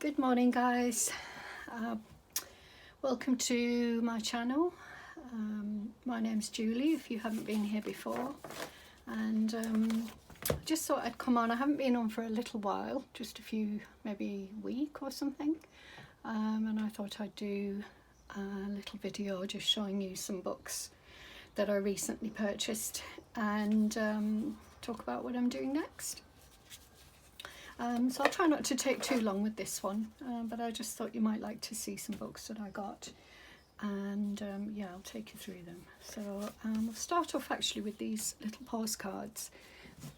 Good morning, guys. Welcome to my channel. My name's Julie, if you haven't been here before, and I just thought I'd come on. I haven't been on for a little while, just a few, maybe a week or something, and I thought I'd do a little video just showing you some books that I recently purchased and talk about what I'm doing next. So I'll try not to take too long with this one, but I just thought you might like to see some books that I got, and yeah, I'll take you through them. So we'll start off actually with these little postcards.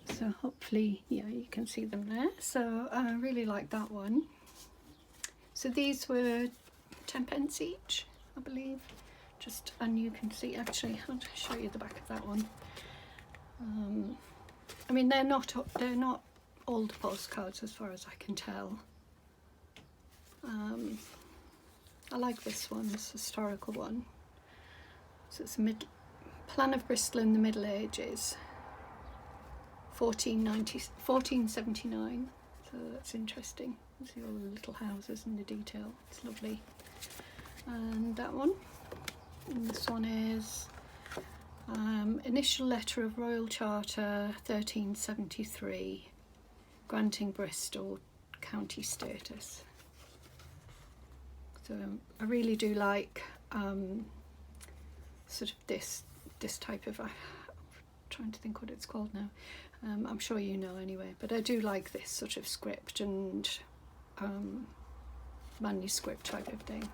So hopefully, yeah, you can see them there. So I really like that one. So these were 10p each, I believe. And you can see, actually, I'll show you the back of that one. I mean, they're not old postcards as far as I can tell. I like this one, this historical one. So it's a plan of Bristol in the Middle Ages, 1479. So that's interesting. You see all the little houses and the detail. It's lovely. And that one. And this one is Initial Letter of Royal Charter 1373, granting Bristol county status. So I really do like sort of this type of, I'm trying to think what it's called now. I'm sure you know anyway, but I do like this sort of script and manuscript type of thing.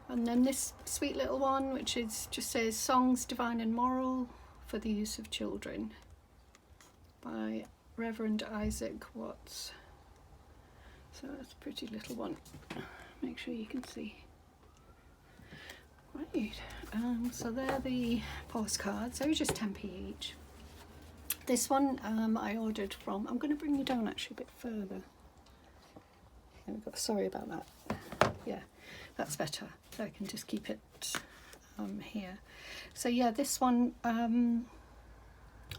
And then this sweet little one, which just says Songs Divine and Moral for the Use of Children by Reverend Isaac Watts. So that's a pretty little one. Make sure you can see. Right, so they're the postcards. They were just 10p each. This one I ordered from, I'm going to bring you down actually a bit further. There we go, sorry about that. Yeah, that's better. So I can just keep it here. So yeah, this one, I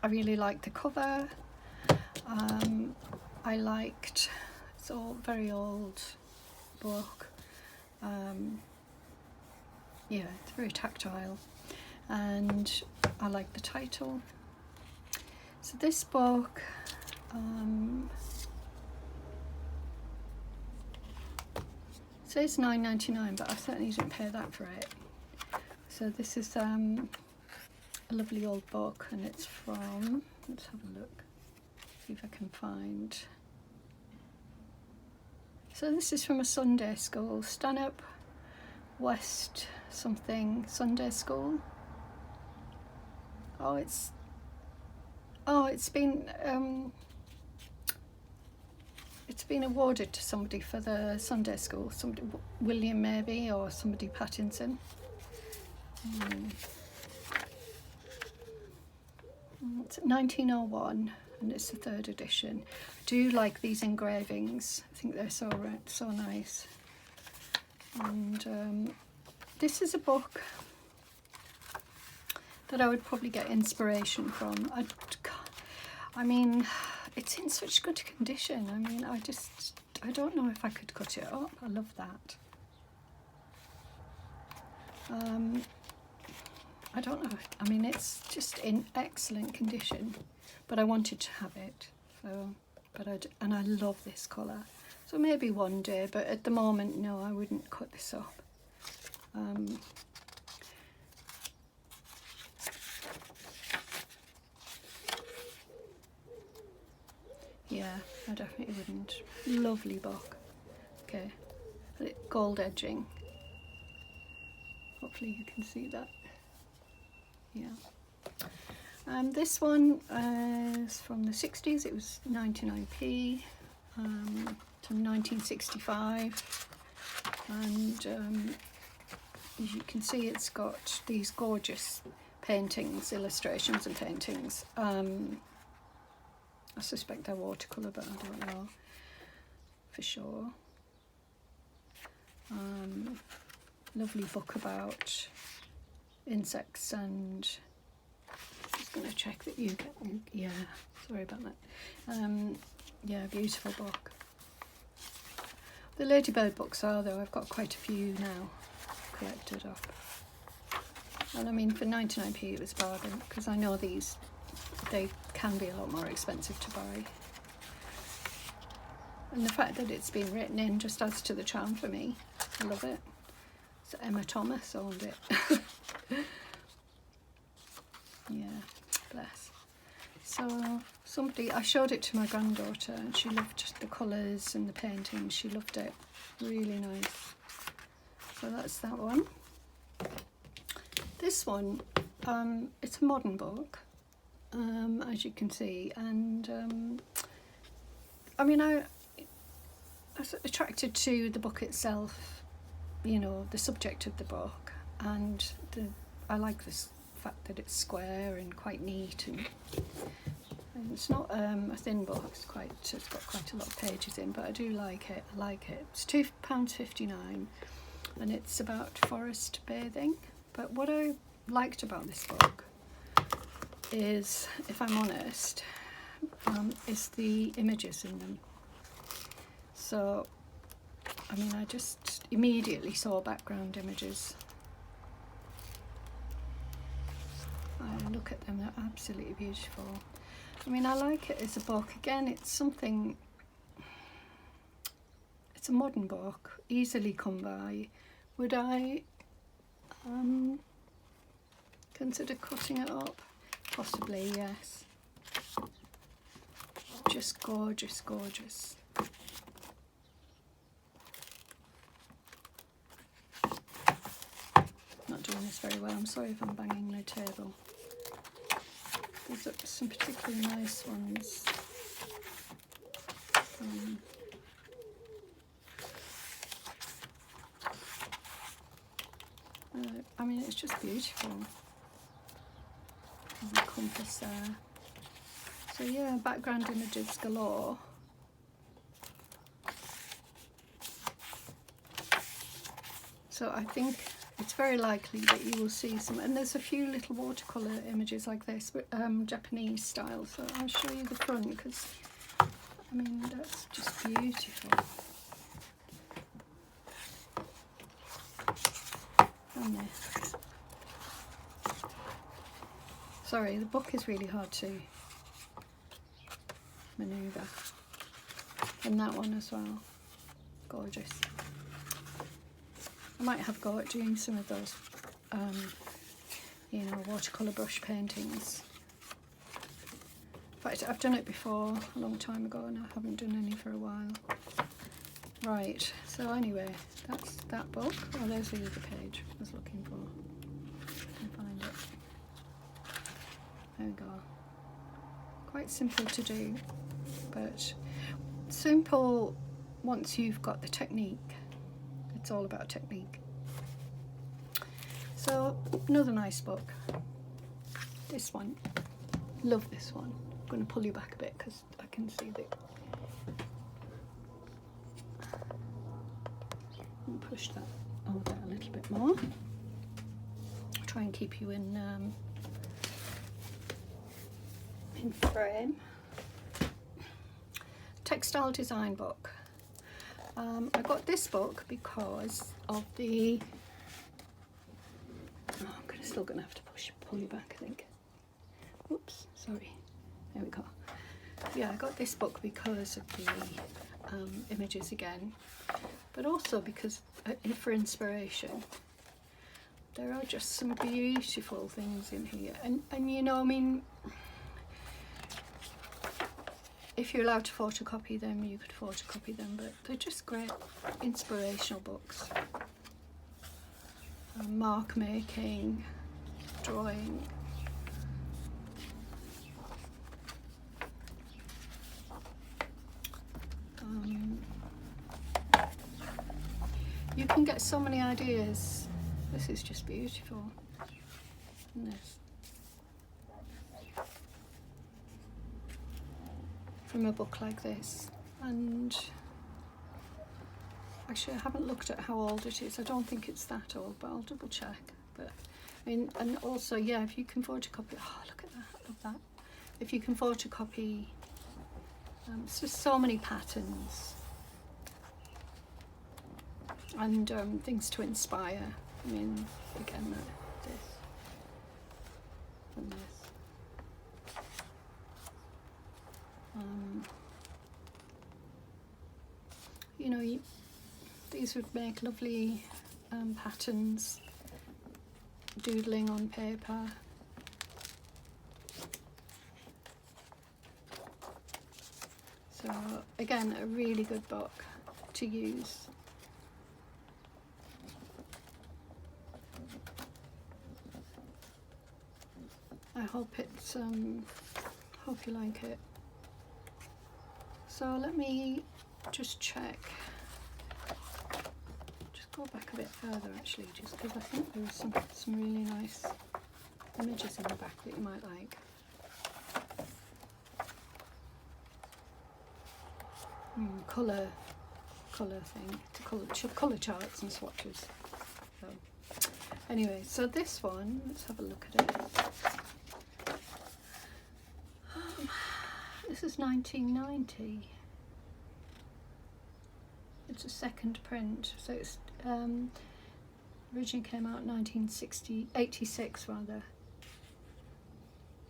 really like the cover. I liked, it's all very old book. Yeah, it's very tactile, and I like the title. So this book, says £9.99, but I certainly didn't pay that for it. So this is a lovely old book, and it's from, let's have a look, see if I can find. So this is from a Sunday school, Stanhope West something Sunday school. It's been awarded to somebody for the Sunday school, somebody, William maybe, or somebody Pattinson. It's 1901, and it's the 3rd edition. I do like these engravings. I think they're so nice. And this is a book that I would probably get inspiration from. I mean, it's in such good condition. I mean, I don't know if I could cut it up. I love that. I don't know. I mean, it's just in excellent condition, but I wanted to have it. So, and I love this colour. So maybe one day, but at the moment, no, I wouldn't cut this up. Yeah, I definitely wouldn't. Lovely book. Okay, gold edging. Hopefully you can see that. Yeah. This one is from the 60s. It was 99p. From 1965, and as you can see, it's got these gorgeous paintings, illustrations and paintings. I suspect they're watercolour, but I don't know for sure. Lovely book about insects, and I'm just going to check that you get, yeah, sorry about that. Yeah, beautiful book. The Ladybird books are, though. I've got quite a few now collected up. And I mean, for 99p it was a bargain, because I know these, they can be a lot more expensive to buy. And the fact that it's been written in just adds to the charm for me. I love it. So Emma Thomas owned it. Yeah, bless. So somebody, I showed it to my granddaughter and she loved the colours and the painting. She loved it. Really nice. So that's that one. This one, it's a modern book, as you can see, and I mean, I was attracted to the book itself, you know, the subject of the book, and I like this fact that it's square and quite neat, and it's not a thin book. It's got quite a lot of pages in, but I do like it. I like it. It's £2.59, and it's about forest bathing. But what I liked about this book is, if I'm honest, is the images in them. So, I mean, I just immediately saw background images. I look at them, they're absolutely beautiful. I mean, I like it as a book. Again, it's something, it's a modern book, easily come by. Would I consider cutting it up? Possibly, yes. Just gorgeous, gorgeous. Not doing this very well. I'm sorry if I'm banging my table. These are some particularly nice ones. I mean, it's just beautiful. There's a compass there. So yeah, background images galore. So I think it's very likely that you will see some, and there's a few little watercolour images like this, but Japanese style. So I'll show you the front, because I mean, that's just beautiful. And this. Sorry, the book is really hard to manoeuvre. And that one as well. Gorgeous. I might have a go at doing some of those, you know, watercolour brush paintings. In fact, I've done it before a long time ago, and I haven't done any for a while. Right, so anyway, that's that book. Oh, there's the other page I was looking for. I can find it. There we go. Quite simple to do, but simple once you've got the technique. It's all about technique. So another nice book. This one. Love this one. I'm going to pull you back a bit because I can see that. And push that over a little bit more. Try and keep you in frame. Textile design book. I got this book because of the. Oh, I'm still going to have to pull you back, I think. Oops, sorry. There we go. Yeah, I got this book because of the images again, but also because for inspiration. There are just some beautiful things in here, and you know, I mean, if you're allowed to photocopy them, you could photocopy them, but they're just great inspirational books. Mark making, drawing. You can get so many ideas. This is just beautiful. And this. From a book like this, and actually I haven't looked at how old it is. I don't think it's that old, but I'll double check. But I mean, and also, yeah, if you can photocopy, oh look at that, I love that. If you can photocopy, it's just so many patterns. and things to inspire. I mean, again, this and this. You know, these would make lovely patterns, doodling on paper. So again, a really good book to use. I hope it's hope you like it. So let me just check. Just go back a bit further actually, just because I think there was some really nice images in the back that you might like. Colour thing, colour charts and swatches. So, anyway, so this one, let's have a look at it. This is 1990. It's a second print, so it's originally came out in 86 rather.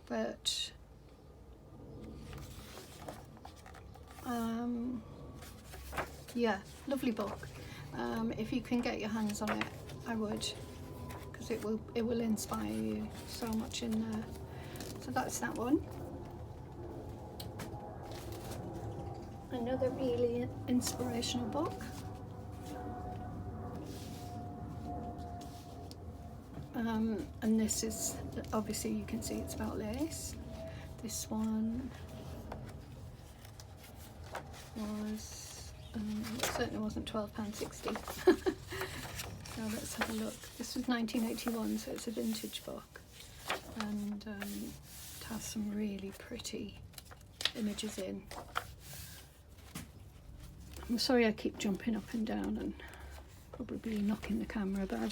But yeah, lovely book. If you can get your hands on it, I would, because it will inspire you so much in there. So that's that one. Another really inspirational book. And this is, obviously you can see it's about lace. This one was, it certainly wasn't £12.60. So let's have a look. This was 1981, so it's a vintage book. And it has some really pretty images in. I'm sorry I keep jumping up and down and probably knocking the camera, but I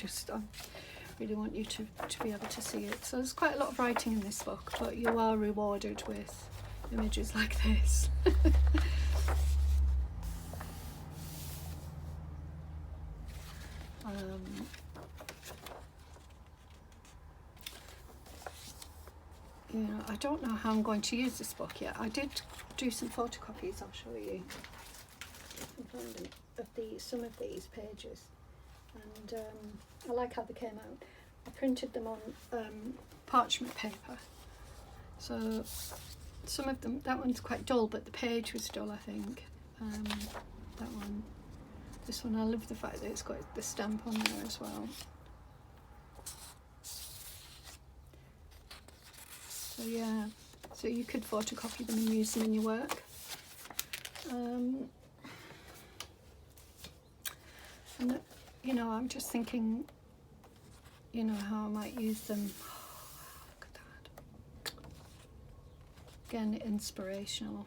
really want you to be able to see it. So there's quite a lot of writing in this book, but you are rewarded with images like this. You know, I don't know how I'm going to use this book yet. I did do some photocopies, I'll show you. Of some of these pages, and I like how they came out. I printed them on parchment paper, so some of them, that one's quite dull, but the page was dull, I think. That one, this one, I love the fact that it's got the stamp on there as well. So yeah, so you could photocopy them and use them in your work. And, you know, I'm just thinking, you know, how I might use them. Oh, look at that. Again, inspirational,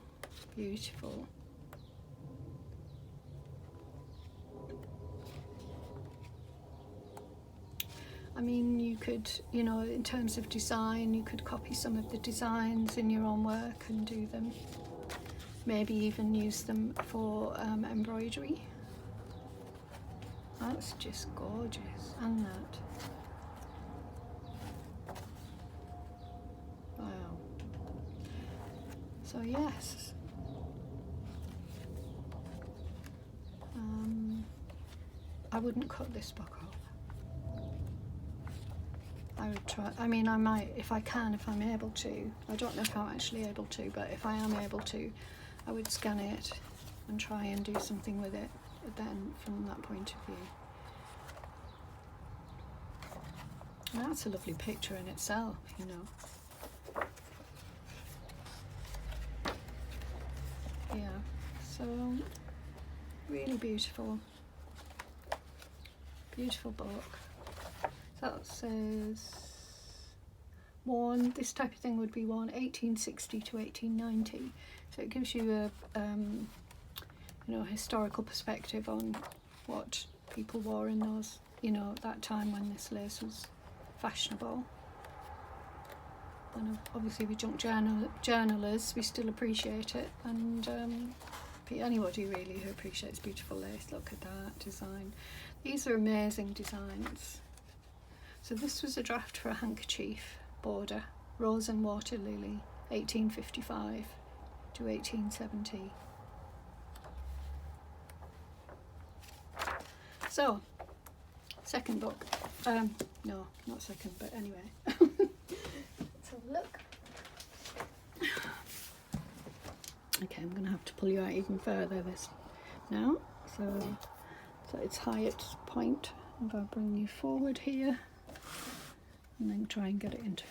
beautiful. I mean, you could, you know, in terms of design, you could copy some of the designs in your own work and do them. Maybe even use them for embroidery. That's just gorgeous, and that. Wow. So yes. I wouldn't cut this book off. I would try, I mean, I might, if I can, if I'm able to. I don't know if I'm actually able to, but if I am able to, I would scan it and try and do something with it then from that point of view. And that's a lovely picture in itself, you know. Yeah, so really beautiful, beautiful book. So that says worn, this type of thing would be worn 1860 to 1890. So it gives you a you know, historical perspective on what people wore in those, you know, that time when this lace was fashionable. And obviously we junk journalers, we still appreciate it, and anybody really who appreciates beautiful lace, look at that design. These are amazing designs. So this was a draft for a handkerchief border, rose and water lily, 1855 to 1870. So, second book. No, not second, but anyway. Let's have a look. Okay, I'm going to have to pull you out even further this now. So it's high at point. If I bring you forward here, and then try and get it into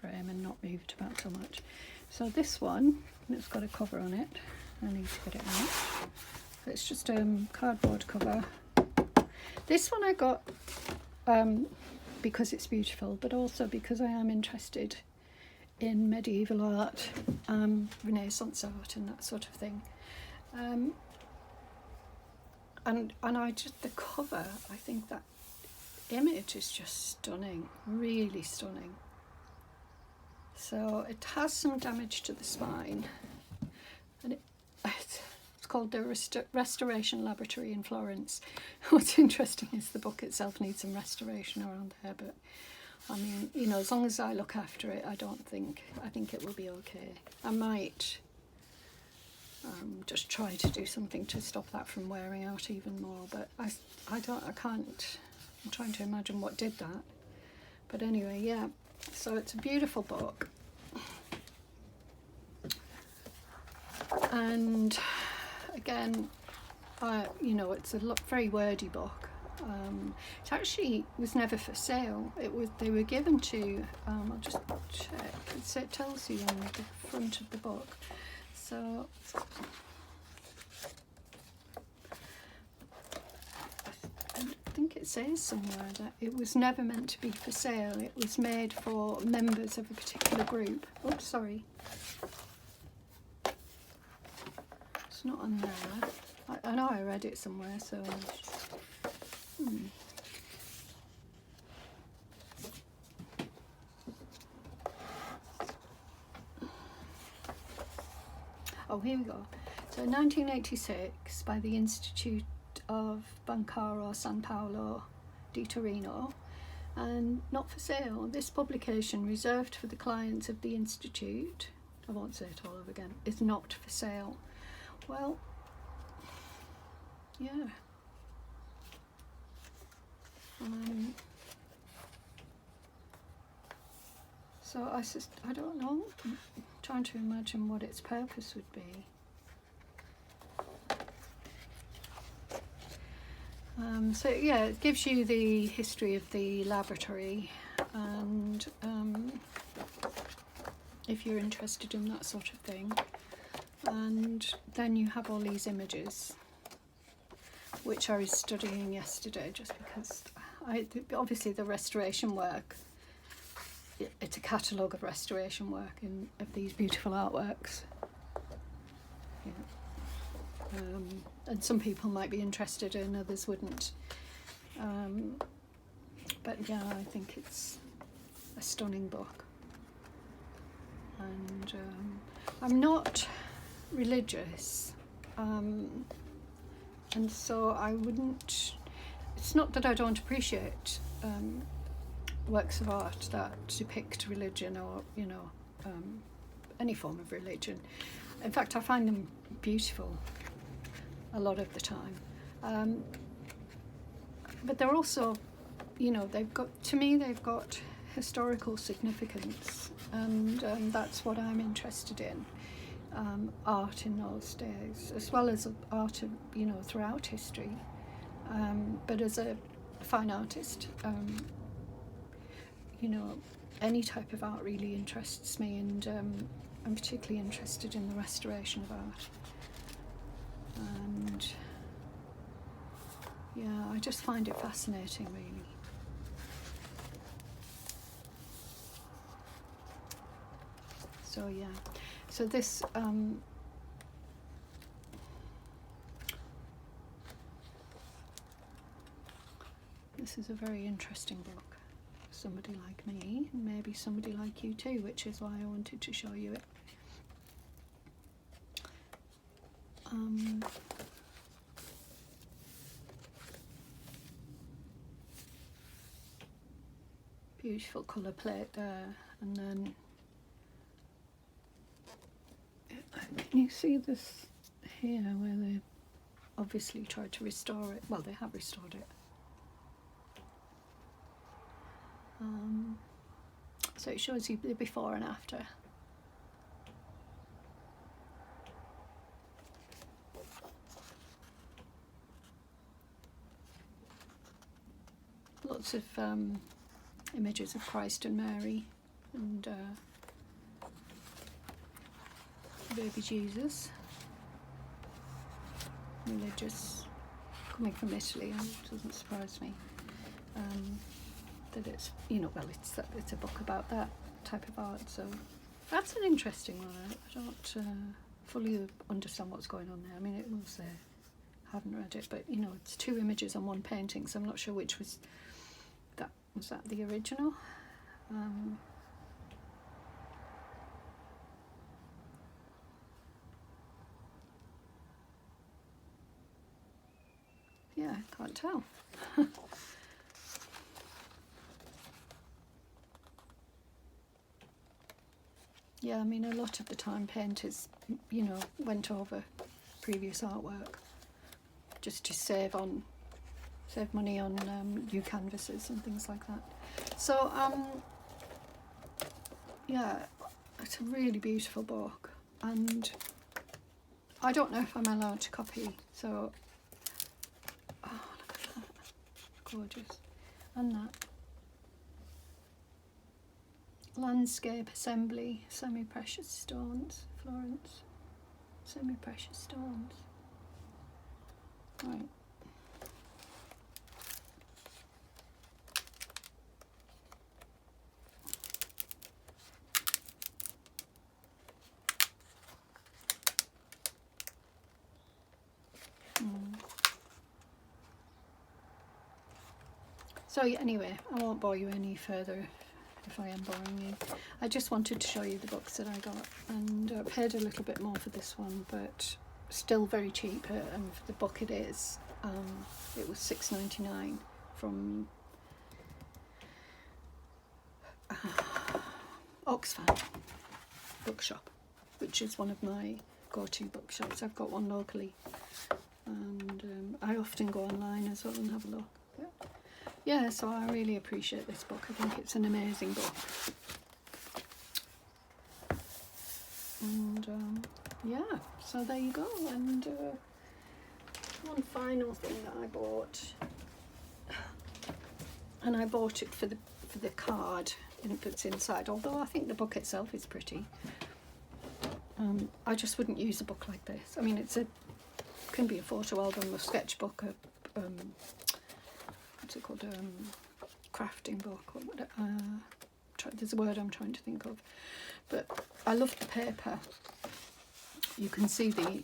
frame and not move it about so much. So this one, it's got a cover on it. I need to get it out. So it's just a cardboard cover. This one I got because it's beautiful, but also because I am interested in medieval art, Renaissance art and that sort of thing. And I just, the cover, I think that image is just stunning, really stunning. So it has some damage to the spine, and it's called the Restoration Laboratory in Florence. What's interesting is the book itself needs some restoration around there, but I mean, you know, as long as I look after it, I think it will be okay. I might just try to do something to stop that from wearing out even more, but I can't. I'm trying to imagine what did that. But anyway, yeah, so it's a beautiful book. And again, you know, it's a very wordy book. It actually was never for sale. They were given to, I'll just check, it tells you on the front of the book. So I think it says somewhere that it was never meant to be for sale. It was made for members of a particular group. Oh, sorry. It's not on there. I know I read it somewhere, so... Oh, here we go. So 1986, by the Institute of Bancaro San Paolo di Torino, and not for sale. This publication, reserved for the clients of the Institute, I won't say it all over again, is not for sale. Well, yeah. So I don't know. I'm trying to imagine what its purpose would be. So yeah, it gives you the history of the laboratory, and if you're interested in that sort of thing. And then you have all these images, which I was studying yesterday, just because obviously the restoration work, it's a catalogue of restoration work of these beautiful artworks. Yeah. And some people might be interested and others wouldn't. But yeah, I think it's a stunning book. And I'm not religious, and so I wouldn't, it's not that I don't appreciate works of art that depict religion or, you know, any form of religion. In fact, I find them beautiful a lot of the time. But they're also, you know, they've got historical significance, and that's what I'm interested in. Art in those days, as well as art, you know, throughout history. But as a fine artist, you know, any type of art really interests me, and I'm particularly interested in the restoration of art. And yeah, I just find it fascinating, really. So yeah, so this this is a very interesting book for somebody like me, and maybe somebody like you too, which is why I wanted to show you it. Beautiful colour plate there, and then can you see this here where they obviously tried to restore it? Well, they have restored it. So it shows you the before and after. Lots of images of Christ and Mary and baby Jesus. Religious, coming from Italy, it doesn't surprise me that it's, you know, well, it's a book about that type of art, so that's an interesting one. I don't fully understand what's going on there. I mean, it was there, I haven't read it, but you know, it's two images on one painting, so I'm not sure which was that. Was that the original? Yeah, can't tell. Yeah, I mean, a lot of the time painters, you know, went over previous artwork just to save money on new canvases and things like that. So yeah, it's a really beautiful book, and I don't know if I'm allowed to copy, so oh, look at that, gorgeous. And that landscape assembly, semi-precious stones, Florence, semi-precious stones. Right. So anyway, I won't bore you any further if I am boring you. I just wanted to show you the books that I got, and I paid a little bit more for this one, but still very cheap, and for the book it is. It was $6.99 from Oxfam bookshop, which is one of my go-to bookshops. I've got one locally, and I often go online as well and have a look. Yeah, so I really appreciate this book. I think it's an amazing book. And yeah, so there you go. And one final thing that I bought, and I bought it for the card that's inside. Although I think the book itself is pretty. I just wouldn't use a book like this. I mean, it can be a photo album, a sketchbook, what's it called, crafting book, or whatever. There's a word I'm trying to think of, but I love the paper. You can see the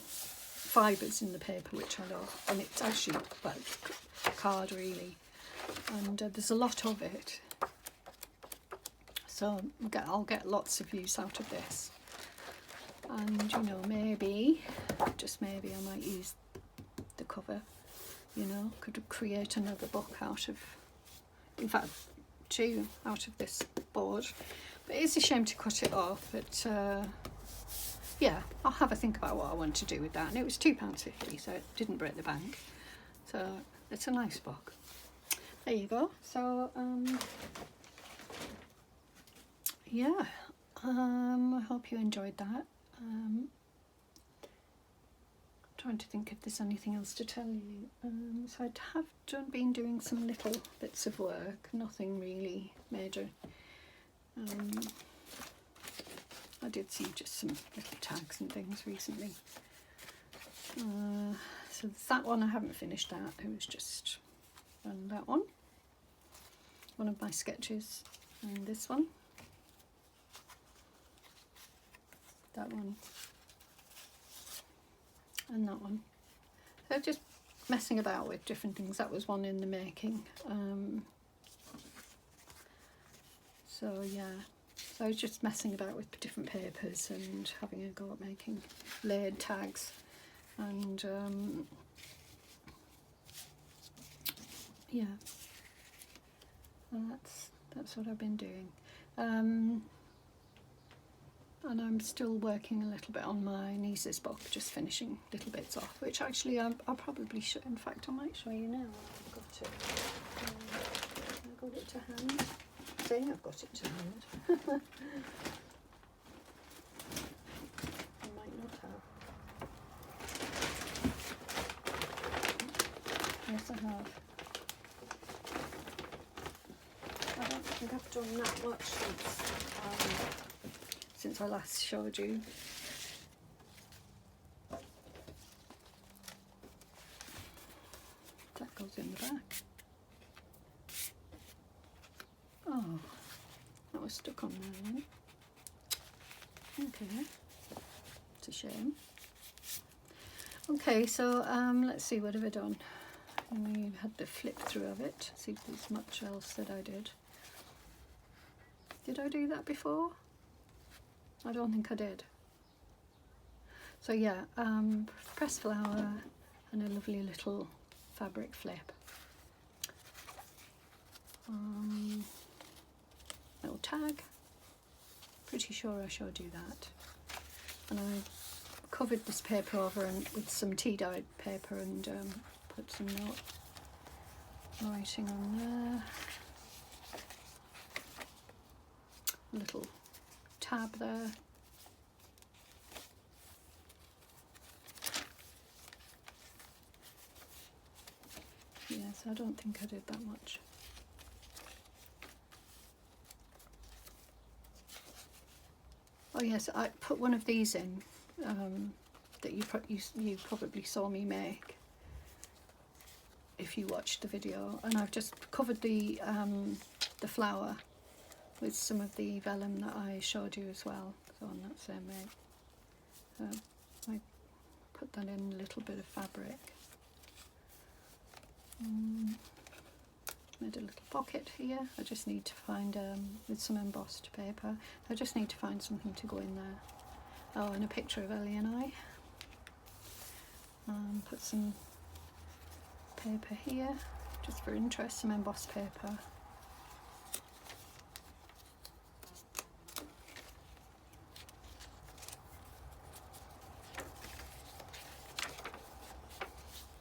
fibres in the paper, which I love, and it's actually like a card really, and there's a lot of it, so I'll get lots of use out of this. And you know, maybe, just maybe, I might use the cover. You know, could create another book out of, in fact, 2 out of this board. But it's a shame to cut it off. But yeah, I'll have a think about what I want to do with that. And it was £2.50, so it didn't break the bank. So it's a nice book. There you go. So yeah, I hope you enjoyed that. Trying to think if there's anything else to tell you. So I have been doing some little bits of work, nothing really major. I did see just some little tags and things recently. So that one I haven't finished that. It was just that one of my sketches, and this one, that one, and that one. So just messing about with different things. That was one in the making. So yeah, So I was just messing about with different papers and having a go at making layered tags, and yeah, well, that's what I've been doing. And I'm still working a little bit on my niece's book, just finishing little bits off, which actually I probably should. In fact, I might show you now. I've got it. I got it to hand. See, I've got it to hand. I might not have. Yes, I have. I don't think I've done that much since I last showed you. That goes in the back. Oh, that was stuck on there then. Okay, it's a shame. Okay, so let's see, what have I done? We had the flip through of it, see if there's much else that I did. Did I do that before? I don't think I did. So yeah, pressed flower and a lovely little fabric flip. Little tag. Pretty sure I showed you that. And I covered this paper over with some tea dyed paper and put some writing on there. A little tab there. Yes, I don't think I did that much. Oh yes, I put one of these in that you probably saw me make if you watched the video, and I've just covered the flower with some of the vellum that I showed you as well, so on that same way. I put that in a little bit of fabric. Made a little pocket here. I just need to find, with some embossed paper, I just need to find something to go in there. Oh, and a picture of Ellie and I. Put some paper here, just for interest, some embossed paper.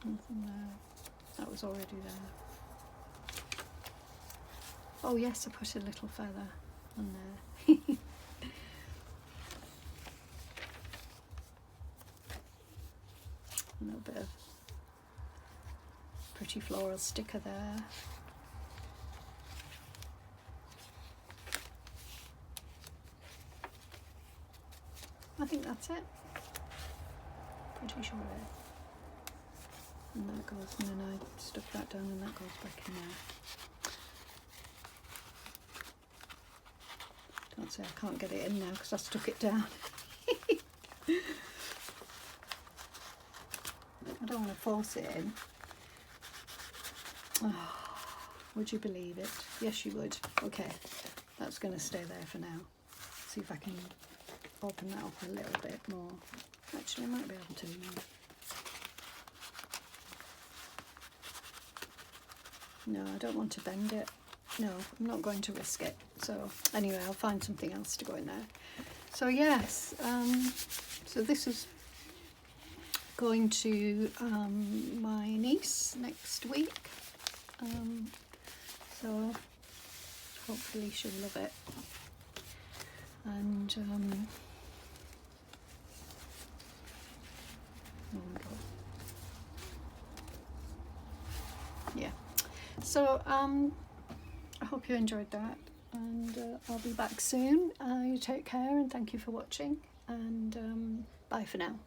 Nothing there. That was already there. Oh yes, I put a little feather on there. A little bit of pretty floral sticker there. I think that's it. Pretty sure it is. And that goes, and then I stuck that down and that goes back in there. Don't say I can't get it in now because I stuck it down. I don't want to force it in. Oh, would you believe it? Yes, you would. Okay, that's going to stay there for now. See if I can open that up a little bit more. Actually, I might be able to now. No, I don't want to bend it. No, I'm not going to risk it. So anyway, I'll find something else to go in there. So yes, so this is going to my niece next week. So hopefully she'll love it. And oh my God. Yeah. So I hope you enjoyed that, and I'll be back soon. You take care and thank you for watching, and bye for now.